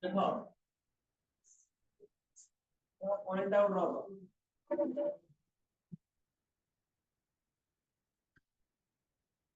দেখো পয়েন্টটাও ড্র করো।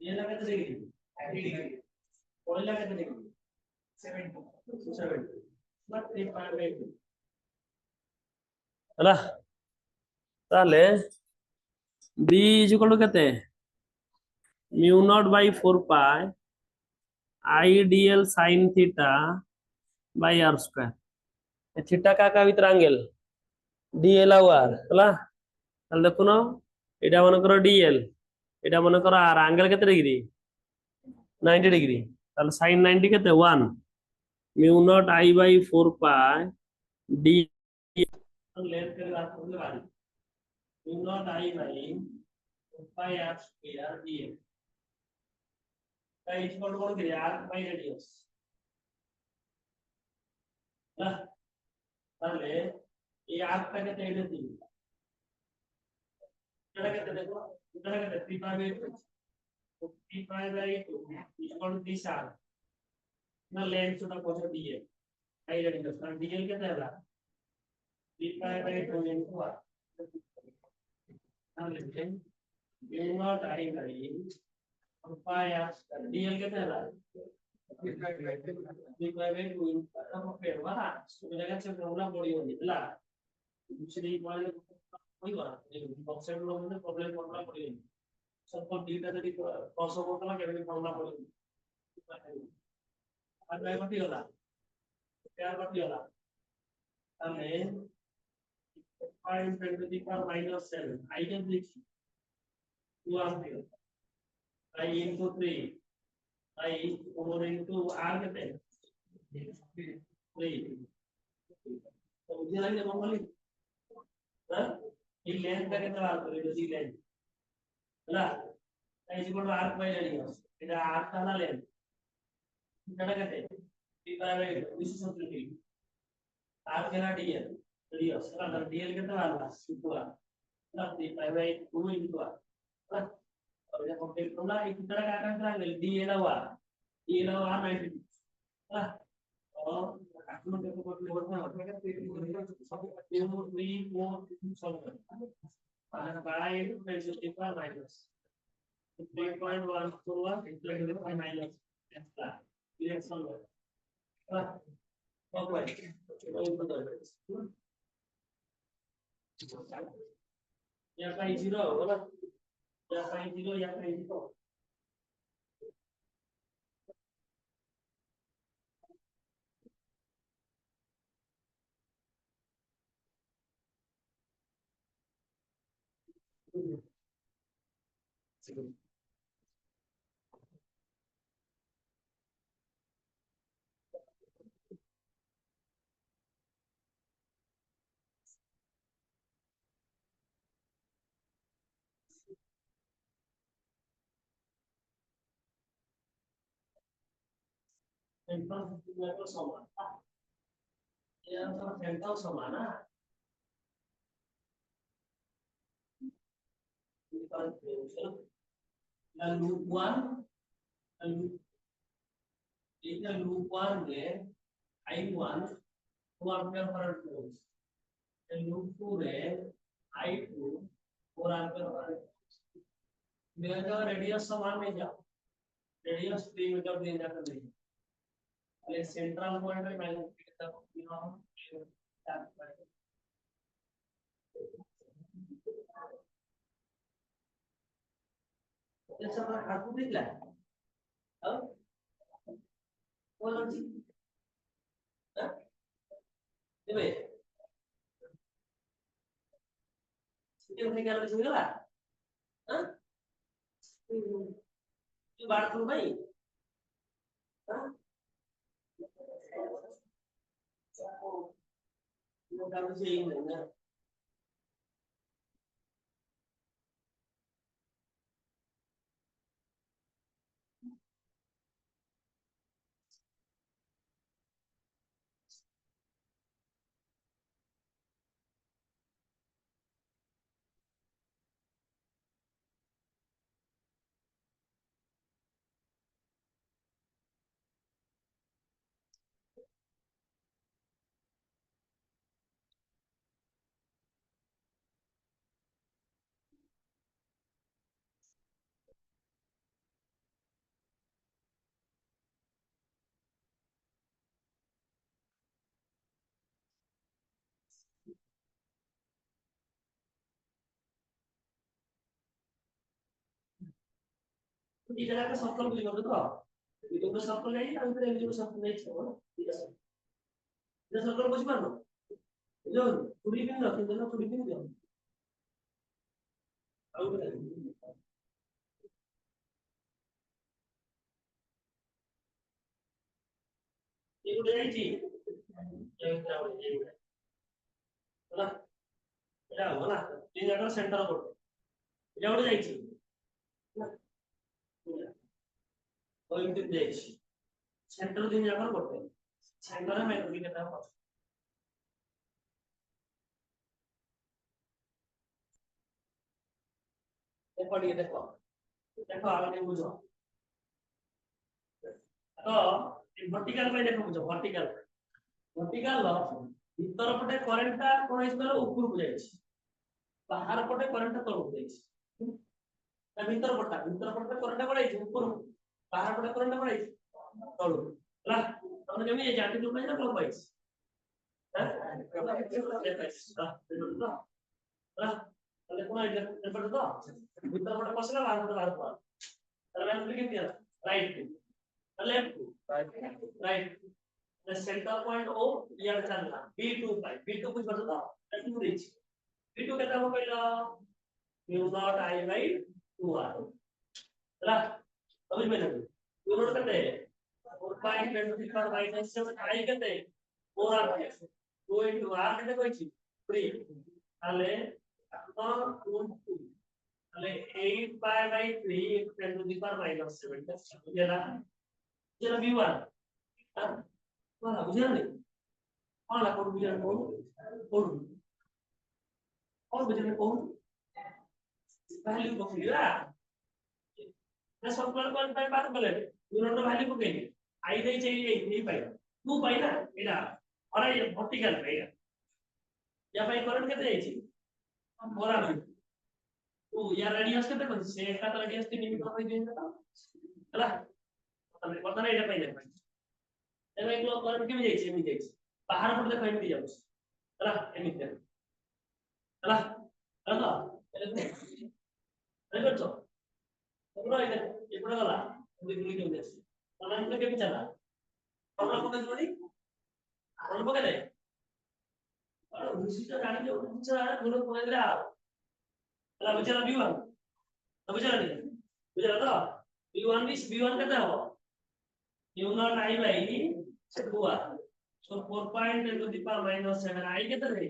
ये लगा तो डिग्री 80 डिग्री और लगा तो डिग्री 70 बट 3.8 ହେଲା তাহলে b কেতে mu naught by 4 pi ideal sin theta by r square theta का ভিতর অ্যাঙ্গেল dl আর হলা তাহলে দেখুন এটা মনে করো dl এটা মনে করো আর অ্যাঙ্গেল কত ডিগ্রি 90 ডিগ্রি তাহলে sin 90 কেতে 1 mu naught i by 4 pi d length के बात करने वाली mu naught I by 4 pi r square dl का इक्वल टू कर r बाई रेडियस ना তাহলে এই r টা কেতে এটা দিই এটা কেতে দেখো এটা কেতে 3 pi by 2 3 pi by 2 equal to this r ना लेंथ छोटा कत dl आई रेडियस ना dl কেতে होला 3 पाई बाई 2 इनटू r তাহলে mu naught I by 4 pi r dl কেতে होला 3 पाई बाई 2 इनटू फिर वाला सुविधा का से प्रॉब्लम बड़ी होगी ला दूसरी वाले कोई बात नहीं बॉक्सेट लोग ने प्रॉब्लम करना पड़ेगी सबको डीटा यदि क्रॉस ओवर करना केबे प्रॉब्लम पड़ेगी আর ভাই কত হলো পেয়ার কত হলো তাহলে 5 10 to the power minus 7 I can লিখি 2 ampere I into 3 I over into r কেতে 3 তো বুঝে লাগলে বলি হ্যাঁ এই লেন্থটা কেতে বার করে যদি লেন্থ হলা তাই equal to r by radius এটা r টানা লেন্থ এটা কেতে 3 বাই 270 ডিগ্রি r কেনা dl রেডিয়াস হলা dl কেতে আনলা ইনটু r হলা 3 বাই 2 ইনটু r হলা और ये कंप्लीट करना एक तरह का आकार ट्रायंगल dl हुआ 90 হলা और এখন দেখো কত লেভেল না হবে 3 4 সলভ আর বাই প্রেসিপিটা minus 3.141 into 5 minus extra direction clockwise या पाई 0 बोला या पाई 0 या पाई 0 सेंटर को समान ये तो सेंटर समान है लूप 1 এটা লুপ 1 রে i1 4 ampere current flows loop 2 रे i2 4 एंपीयर करंट मेरा रेडियस समान में जा रेडियस 3 मीटर दे जाकर दे अरे सेंट्रल पॉइंट में मैं कितना यहां ये सब हाथ दिख रहा है अब बोलो जी देबे ये उन्हें क्या लगे गला हां ये बात सुन भाई हां वो काम से ही नहीं है এটা একটা সরকল বুঝি করবে তো এই দুটো সরকল যাই আমি তো এই দুটো সরকল যাই ঠিক আছে এটা সরকল বুঝি পারলো বুঝলো কুড়ি দিন দাও কিন্তু না কুড়ি দিন দাও এগুলো যাইছি না এটা হলো না তিন জায়গার সেন্টার করবে এটা ওটা যাইছি ওই দিন যাইছি সেন্টার দিন জায়গার করবে সেন্টারে মেট্রিক এটা হবে এরপর দিয়ে দেখো দেখো আগে বুঝো তো ভার্টিকাল পাই দেখো বুঝো ভার্টিকাল ভার্টিকাল ভিতর পটে কারেন্টটা কোন হিসাবে উপর বুঝাইছি বাহার পটে কারেন্টটা তল বুঝাইছি তা ভিতর পটে কারেন্টটা পড়াইছি উপর বাহার পটে কারেন্টটা পড়াইছি তল না আমরা কেমনি এই জাতি রূপে না কল পাইছি হ্যাঁ তাহলে কোন এটা পেপারটা তো ভিতর পটে পছলা বাহার পটে বাহার পড়া তাহলে আমরা কি দিলাম right left right the center point o यार चलना b2 by b2 कुछ बता दो टू रीच b2 कितना हो पहला mu not I by 2r चला समझ में लगे mu not कितने 4.10 minus 7 I कितने 4r 2 into r कितने कोई चीज 3 তাহলে 2 তাহলে 8 pi by 3 into 10 to the power minus 7 যেটা যেটা v1 Mana bukan ni? Mana kau bukan kau? Kau bukan kau? Value kau kira? Nah, soal kau pai baru balik. Guna tu value kau kini. I dah cari ini pai. Tu pai na? Ina. Orang yang vertical pai. Ya pai current kita ini. Orang. Tu ya radius kita pun. Saya kata radius ini kau pai dia kata. Alah. Kata ni dah pai dah. এবার এগুলো করবে কেমন যাইছে এমনি যাইছে পাহাড় পড়ে দেখো এমনি যাবো তাহলে এমনি যাবে তাহলে তাহলে তাই করছো তোমরা এগুলো গলা এগুলো কেমন যাচ্ছে তাহলে এগুলো কেমন চালা আমরা কোথায় বলি অল্প কেটে আর উচিত জানি যে উচিত গুলো করে দিলে আর তাহলে বুঝলা বিওয়ান তো বুঝলা নি বুঝলা তো বিওয়ান কেটে হবে mu naught I by 2r so 4.10 to the power minus 7 I कितना है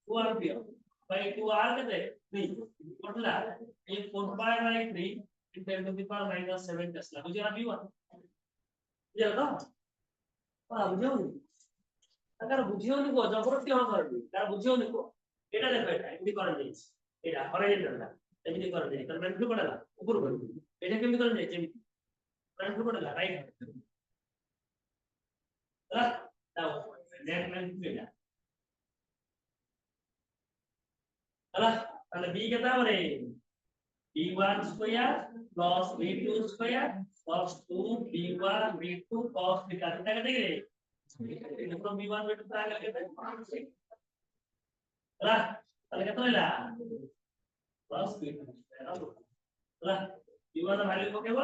2 ampere by 2r कितना है 3 मतलब ये 4 pi by 3 into 10 to the power minus 7 Tesla मुझे अभी हुआ ये तो हां मुझे अगर बुझियो नहीं को जबरदस्ती हम कर दी यार बुझियो नहीं को এটা দেখো এটা এমনি করে দিয়েছি এটা হরাইজন্টাল না এমনি করে দিয়েছি তার মানে কি করে না উপর করে এটা কেমনি করে দিয়েছি এমনি মানে কি করে না right tahu dan beda alah kalau b kata apa nih b1 square plus b2 square plus 2 b1 b2 cos theta kita kata gini ini from b1 b2 terakhir kita alah kalau kata lah plus b2 alah b1 value ପକେଇବ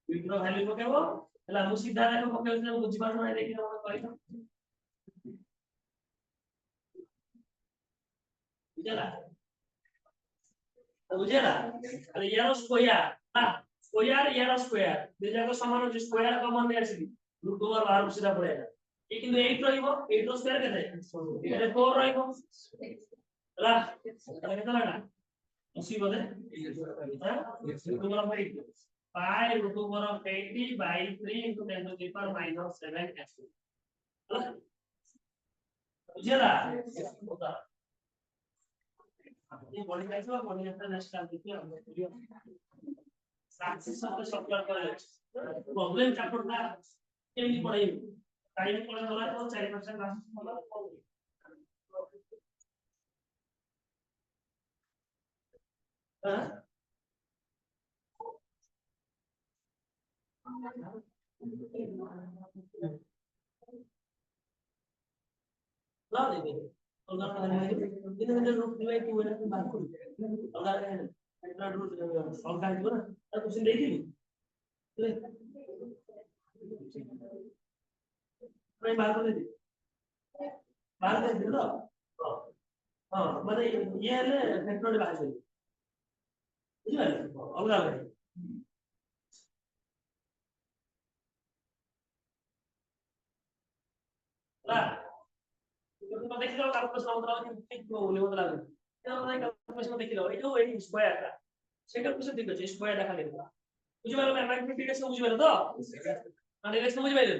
b2 value ପକେଇବ ହେଲା ମୁଁ ସିଧା ରେଖା ପକେଇଛି ନା ବୁଝି ପାରୁନ ନାଇଁ ଦେଖିନ ମତେ କହିଲ ବୁଝିଲା ବୁଝିଲା ଆରେ यार स्क्वायर हां स्क्वायर यार स्क्वायर ଦୁଇ ଯାକ ସମାନ ଅଛି ସ୍କ୍ୱାର କମନ ନେଇ ଆସିବି √2 ବାହାରକୁ ସିଧା ପଳେଇଲା ଏ କିନ୍ତୁ 8 ରହିବ 8 ର ସ୍କ୍ୱାର କେତେ ଏରେ 4 ରହିବ ହେଲା ତାହେଲେ କେତେ ହେଲା 80 ବୋଧେ ହାଁ √2 pi √2 80 by 3 into 10 to the power minus 7 s बुझिला ये बॉडी का इसमें बॉडी का नेक्स्ट टाइम देखिए हम वीडियो सक्सेस से सॉफ्टवेयर करे प्रॉब्लम चैप्टर का केमनी पढ़ाई टाइम पढ़ा होला तो 4% क्लास होला हां ला देंगे अगर इधर रूट डिवाइड टू है बात करो अगर इतना रूट सॉल्व कर दो ना तो कुछ नहीं थी আমি বার করে দিই, বার করে দিল তো। মানে ইয়ে হলে ফ্যাক্টরি বার করে দিই, বুঝতে পারলি? অলগা আলগা না। তোমরা দেখি দাও ক্যালকুলেশন আমাদের আগে ঠিক বলে মতো লাগবে। আমরা ক্যালকুলেশন দেখি দাও, এটাও এই স্কয়ারটা সেটা কিছু ঠিক আছে, স্কয়ার দেখা দেবে। বুঝতে পারলে ম্যাথমেটিক্স বুঝতে পারলে তো? মানে এটা বুঝতে পারলে?